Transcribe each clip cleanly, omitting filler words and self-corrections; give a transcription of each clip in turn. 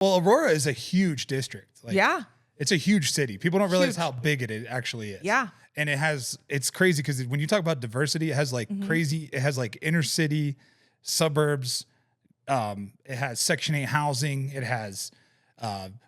Well, Aurora is a huge district. Like, Yeah. it's a huge city. People don't realize how big it actually is. Yeah. And it's crazy because when you talk about diversity, it has like it has like inner city, suburbs. It has Section 8 housing. It has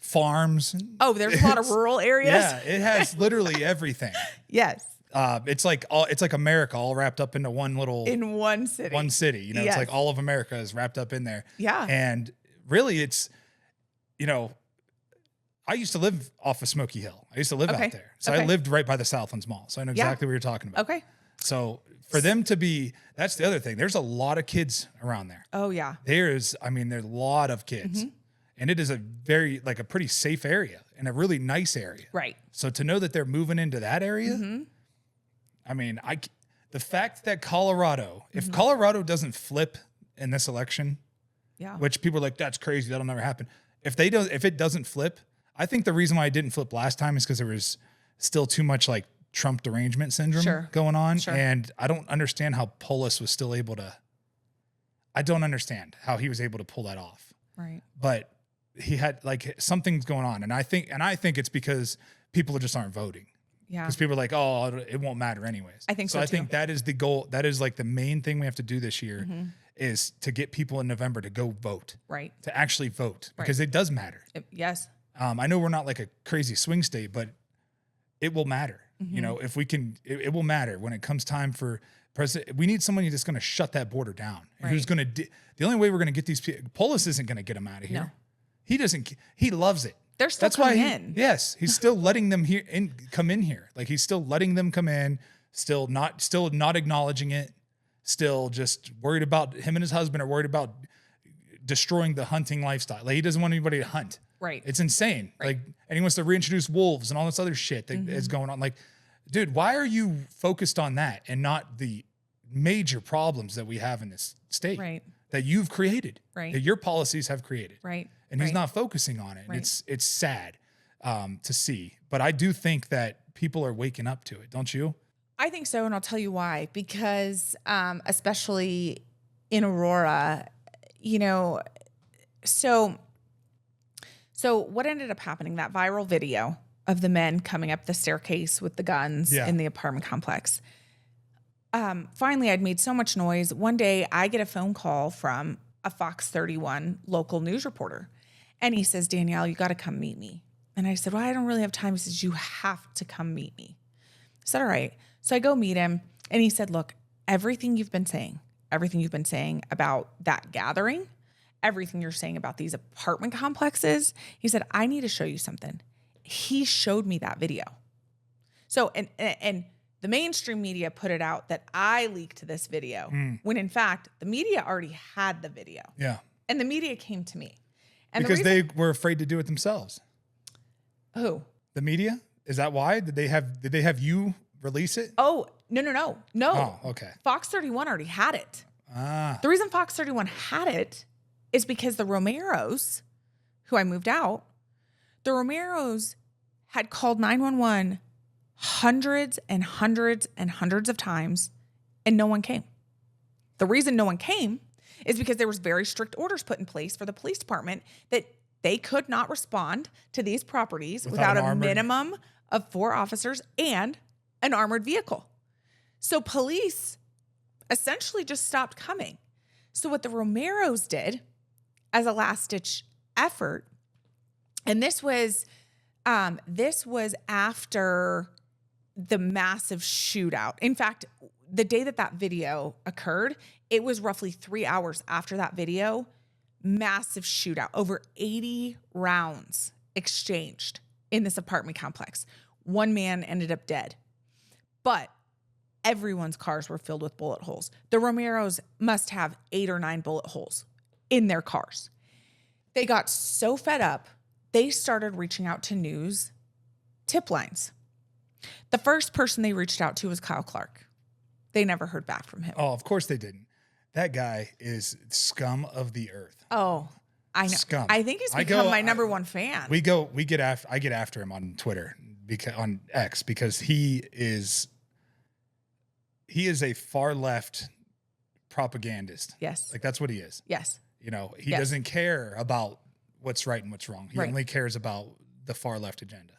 farms. Oh, there's a lot of rural areas. Yeah, it has literally everything. Yes. It's like America all wrapped up into one city. One city. You know, Yes. it's like all of America is wrapped up in there. Yeah. And really it's, you know, I used to live off of Smoky Hill. I used to live out there. So I lived right by the Southlands Mall. So I know exactly what you're talking about. Okay. So for them to be, that's the other thing. There's a lot of kids around there. Oh, yeah. There's a lot of kids. And it is a a pretty safe area and a really nice area. Right. So to know that they're moving into that area, I mean, the fact that Colorado, if Colorado doesn't flip in this election, which people are like, that's crazy, that'll never happen. If it doesn't flip, I think the reason why it didn't flip last time is because there was still too much like Trump derangement syndrome going on. Sure. And I don't understand how Polis was still able to, I don't understand how he was able to pull that off. Right. But he had like something's going on. And I think it's because people just aren't voting. Yeah. Because people are like, oh, it won't matter anyways. I think so. I think that is the goal. That is like the main thing we have to do this year is to get people in November to go vote. Right. To actually vote because it does matter. Yes. I know we're not like a crazy swing state, but it will matter. You know, if we can, it will matter when it comes time for president. We need somebody that's going to shut that border down. And who's going to, the only way we're going to get these people, Polis isn't going to get them out of here. No. He doesn't, he loves it. They're still coming in. Yes. He's still letting them come in here. Like he's still letting them come in, still not acknowledging it, still just worried about him and his husband are worried about destroying the hunting lifestyle. Like he doesn't want anybody to hunt. Right. It's insane. Right. Like, and he wants to reintroduce wolves and all this other shit that is going on. Like, dude, why are you focused on that and not the major problems that we have in this state that you've created, that your policies have created? Right. And he's not focusing on it. And it's sad to see. But I do think that people are waking up to it. Don't you? I think so. And I'll tell you why. Because especially in Aurora, you know, so what ended up happening, that viral video of the men coming up the staircase with the guns in the apartment complex. Finally, I'd made so much noise. One day I get a phone call from a Fox 31 local news reporter. And he says, Danielle, you got to come meet me. And I said, well, I don't really have time. He says, you have to come meet me. I said, all right. So I go meet him. And he said, look, everything you've been saying about that gathering, everything you're saying about these apartment complexes, he said, I need to show you something. He showed me that video. So, and the mainstream media put it out that I leaked this video when in fact the media already had the video. Yeah. And the media came to me. And because they were afraid to do it themselves. Who? The media? Is that why? Did they have you release it? Oh, no. Oh, okay. Fox 31 already had it. Ah. The reason Fox 31 had it is because the Romeros, who I moved out, the Romeros had called 911 hundreds and hundreds and hundreds of times, and no one came. The reason no one came is because there was very strict orders put in place for the police department that they could not respond to these properties without a minimum of 4 officers and an armored vehicle. So police essentially just stopped coming. So what the Romeros did as a last-ditch effort, and this was after the massive shootout. In fact, the day that video occurred, it was roughly 3 hours after that video, massive shootout, over 80 rounds exchanged in this apartment complex. One man ended up dead, but everyone's cars were filled with bullet holes. The Romeros must have 8 or 9 bullet holes in their cars. They got so fed up, they started reaching out to news tip lines. The first person they reached out to was Kyle Clark. They never heard back from him. Oh, of course they didn't. That guy is scum of the earth. Oh, I know. Scum. I think he's become my number one fan. I get after him on Twitter, on X, because he is a far left propagandist. Yes. Like that's what he is. Yes. You know, he doesn't care about what's right and what's wrong. He Right. only cares about the far left agenda.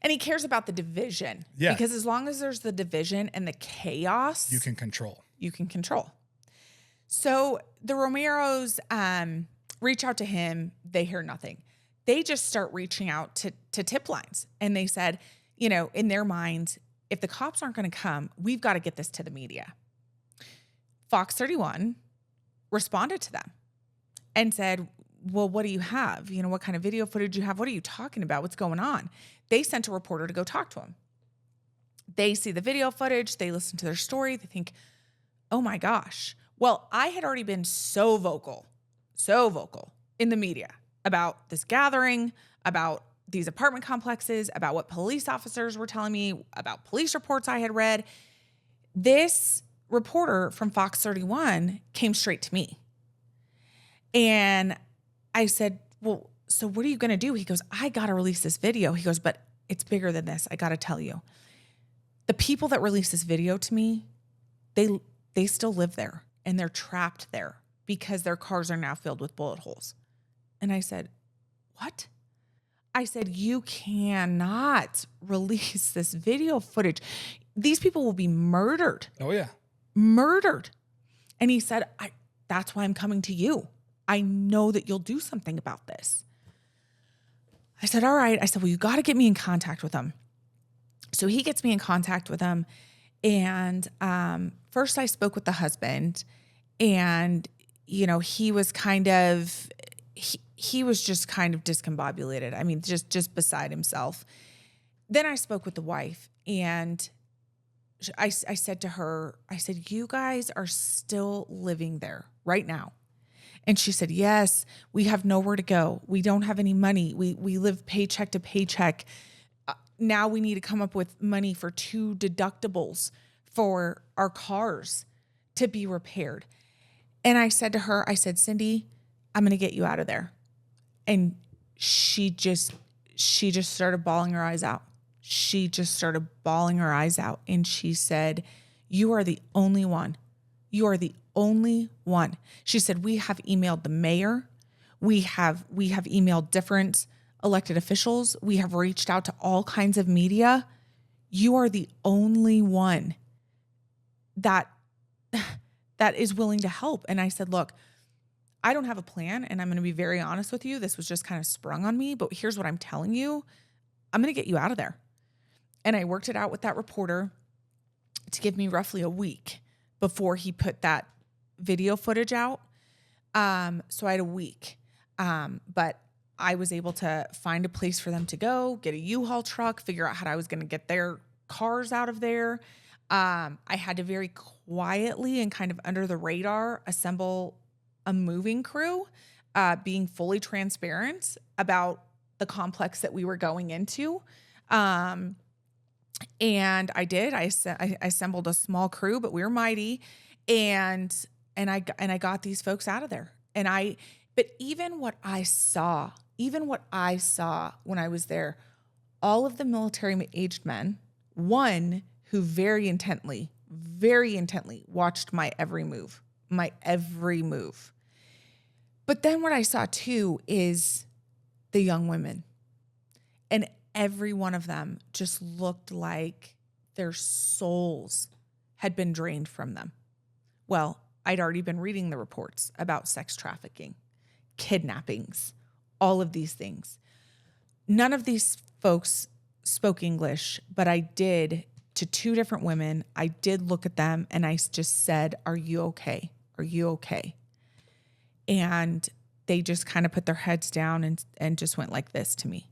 And he cares about the division. Yeah. Because as long as there's the division and the chaos, You can control. you can control. So the Romeros reach out to him. They hear nothing. They just start reaching out to tip lines. And they said, you know, in their minds, if the cops aren't going to come, we've got to get this to the media. Fox 31 responded to them and said, well, what do you have? You know, what kind of video footage you have? What are you talking about? What's going on? They sent a reporter to go talk to him. They see the video footage. They listen to their story. They think, oh my gosh. Well, I had already been so vocal in the media about this gathering, about these apartment complexes, about what police officers were telling me, about police reports I had read. This reporter from Fox 31 came straight to me. And I said, well, so what are you going to do? He goes, I got to release this video. He goes, but it's bigger than this. I got to tell you. The people that released this video to me, they still live there and they're trapped there because their cars are now filled with bullet holes. And I said, what? I said, you cannot release this video footage. These people will be murdered. Oh, yeah. Murdered. And he said, that's why I'm coming to you. I know that you'll do something about this. I said, all right. I said, well, you got to get me in contact with them. So he gets me in contact with them. And first I spoke with the husband and, you know, he was kind of, he was just kind of discombobulated. I mean, just beside himself. Then I spoke with the wife and I said to her, I said, you guys are still living there right now. And she said, yes, we have nowhere to go. We don't have any money. We live paycheck to paycheck. Now we need to come up with money for 2 deductibles for our cars to be repaired. And I said to her, I said, Cindy, I'm going to get you out of there. And she just started bawling her eyes out. She just started bawling her eyes out. And she said, you are the only one. You are the only one. She said, we have emailed the mayor. We have emailed different elected officials. We have reached out to all kinds of media. You are the only one that is willing to help. And I said, look, I don't have a plan. And I'm going to be very honest with you. This was just kind of sprung on me, but here's what I'm telling you. I'm going to get you out of there. And I worked it out with that reporter to give me roughly a week before he put that video footage out. So I had a week. But I was able to find a place for them to go, get a U-Haul truck, figure out how I was going to get their cars out of there. I had to very quietly and kind of under the radar assemble a moving crew, being fully transparent about the complex that we were going into. And I did. I assembled a small crew, but we were mighty, and I got these folks out of there. But even what I saw when I was there, all of the military-aged men, one who very intently watched my every move. But then what I saw too is the young women. And every one of them just looked like their souls had been drained from them. Well, I'd already been reading the reports about sex trafficking, kidnappings, all of these things. None of these folks spoke English, but I did to 2 different women. I did look at them and I just said, are you okay? Are you okay? And they just kind of put their heads down and just went like this to me.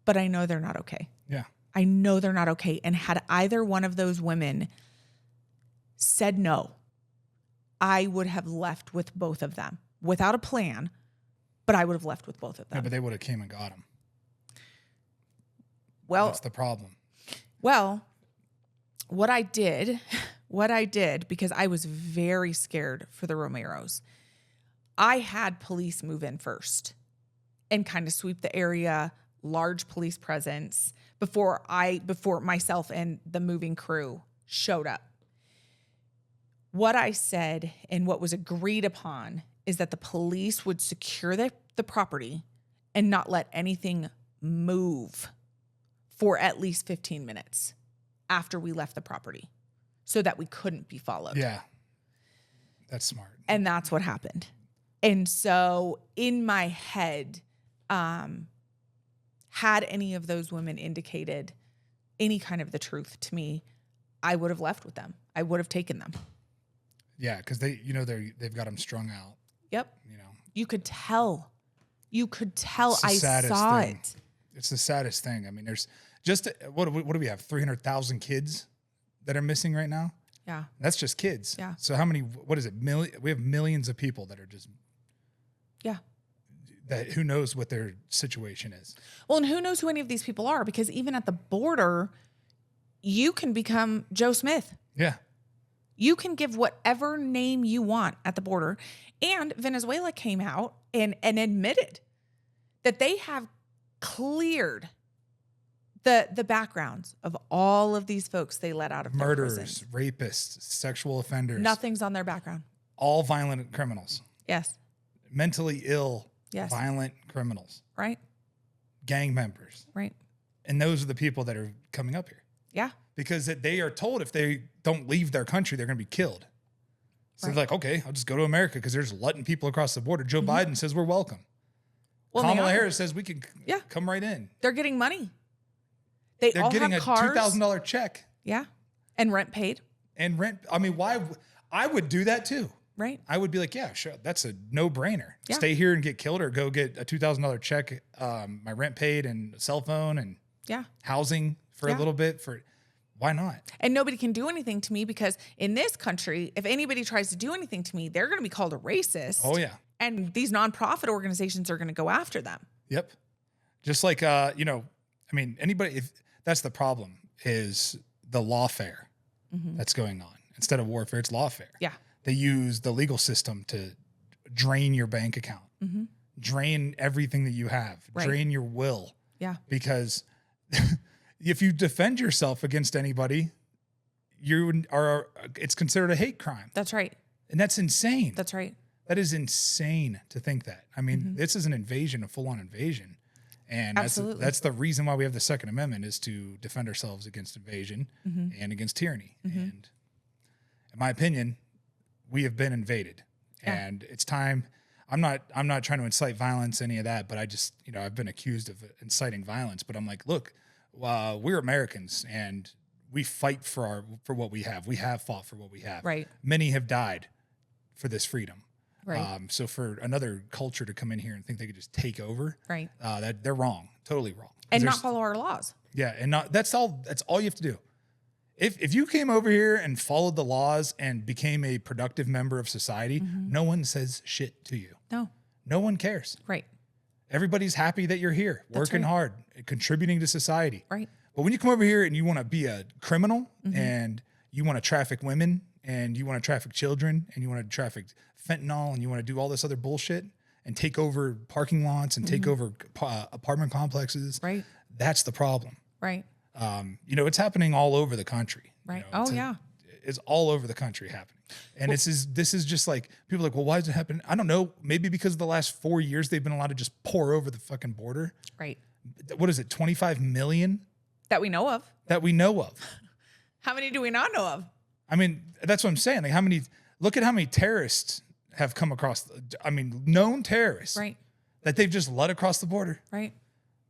But I know they're not okay. Yeah. I know they're not okay. And had either one of those women said no, I would have left with both of them without a plan, but I would have left with both of them. Yeah, but they would have came and got him. Well, that's the problem. Well, what I did, because I was very scared for the Romeros, I had police move in first and kind of sweep the area, large police presence before myself and the moving crew showed up. What I said and what was agreed upon is that the police would secure the property and not let anything move for at least 15 minutes after we left the property so that we couldn't be followed. Yeah. That's smart. And that's what happened. And so in my head, had any of those women indicated any kind of the truth to me, I would have left with them. I would have taken them. Yeah, because they've got them strung out. Yep. You know, you could tell. You could tell. I saw thing. It. It's the saddest thing. I mean, there's just what do we have? 300,000 kids that are missing right now. Yeah, that's just kids. Yeah. So how many? What is it? We have millions of people that are just. Yeah. That who knows what their situation is. Well, and who knows who any of these people are? Because even at the border, you can become Joe Smith. Yeah. You can give whatever name you want at the border. And Venezuela came out and admitted that they have cleared the backgrounds of all of these folks they let out of their murderers, prisons. rapists, sexual offenders. Nothing's on their background. All violent criminals. Yes. Mentally ill, yes. Violent criminals. Right. Gang members. Right. And those are the people that are coming up here. Yeah. Because they are told if they don't leave their country, they're going to be killed. So they're like, okay, I'll just go to America because they're just letting people across the border. Joe Biden says we're welcome. Well, Kamala Harris says we can come right in. They're getting money. They're all getting have a cars. $2,000 check. Yeah. And rent paid. And rent. I mean, why? I would do that too. Right. I would be like, yeah, sure. That's a no-brainer. Yeah. Stay here and get killed or go get a $2,000 check, my rent paid and cell phone and housing for a little bit. Why not? And nobody can do anything to me because in this country, if anybody tries to do anything to me, they're going to be called a racist. Oh, yeah. And these nonprofit organizations are going to go after them. Yep. Just like, anybody, if that's the problem is the lawfare that's going on. Instead of warfare, it's lawfare. Yeah. They use the legal system to drain your bank account, drain everything that you have, drain your will. Yeah. Because if you defend yourself against anybody, it's considered a hate crime. That's right. And that's insane. That's right. That is insane to think that. I mean, this is an invasion, a full-on invasion. And that's the reason why we have the Second Amendment is to defend ourselves against invasion and against tyranny. And in my opinion, we have been invaded. And it's time. I'm not trying to incite violence, any of that, but I just, I've been accused of inciting violence, but I'm like, look, we're Americans and we fight for what we have. We have fought for what we have. Right. Many have died for this freedom. Right. So for another culture to come in here and think they could just take over, right, that they're wrong, totally wrong, and not follow our laws. Yeah, and that's all you have to do. If you came over here and followed the laws and became a productive member of society, no one says shit to you. No one cares. Right. Everybody's happy that you're here, working hard, contributing to society. Right. But when you come over here and you want to be a criminal and you want to traffic women and you want to traffic children and you want to traffic fentanyl and you want to do all this other bullshit and take over parking lots and take over apartment complexes. Right. That's the problem. Right. It's happening all over the country. Right. It's all over the country happening. And this is just like, people are like, well, why does it happen? I don't know. Maybe because of the last 4 years, they've been allowed to just pour over the fucking border. Right. What is it? 25 million? That we know of. How many do we not know of? I mean, that's what I'm saying. Like look at how many terrorists have come across, known terrorists. Right. That they've just let across the border. Right.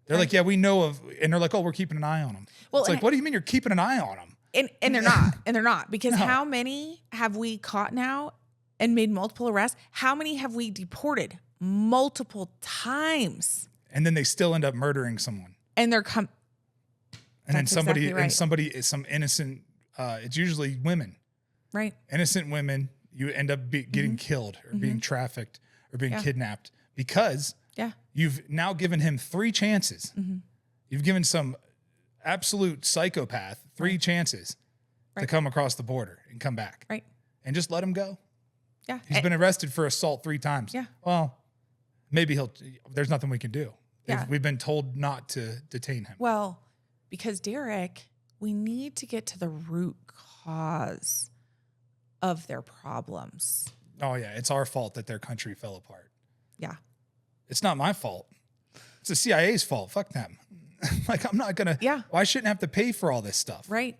They're like, yeah, we know of, and they're like, oh, we're keeping an eye on them. Well, it's like, what do you mean you're keeping an eye on them? And they're not. And they're not. Because how many have we caught now and made multiple arrests? How many have we deported multiple times? And then they still end up murdering someone. And they're and then somebody, some innocent, it's usually women. Right. Innocent women, you end up getting killed or being trafficked or being kidnapped because you've now given him 3 chances. You've given some absolute psychopath 3 chances to come across the border and come back. Right. And just let him go. Yeah. He's been arrested for assault 3 times. Yeah. Well, maybe there's nothing we can do. Yeah. We've been told not to detain him. Well, because Derek, we need to get to the root cause of their problems. Oh yeah. It's our fault that their country fell apart. Yeah. It's not my fault. the CIA's fault. Fuck them. Like, I'm not going to, why shouldn't I have to pay for all this stuff? Right.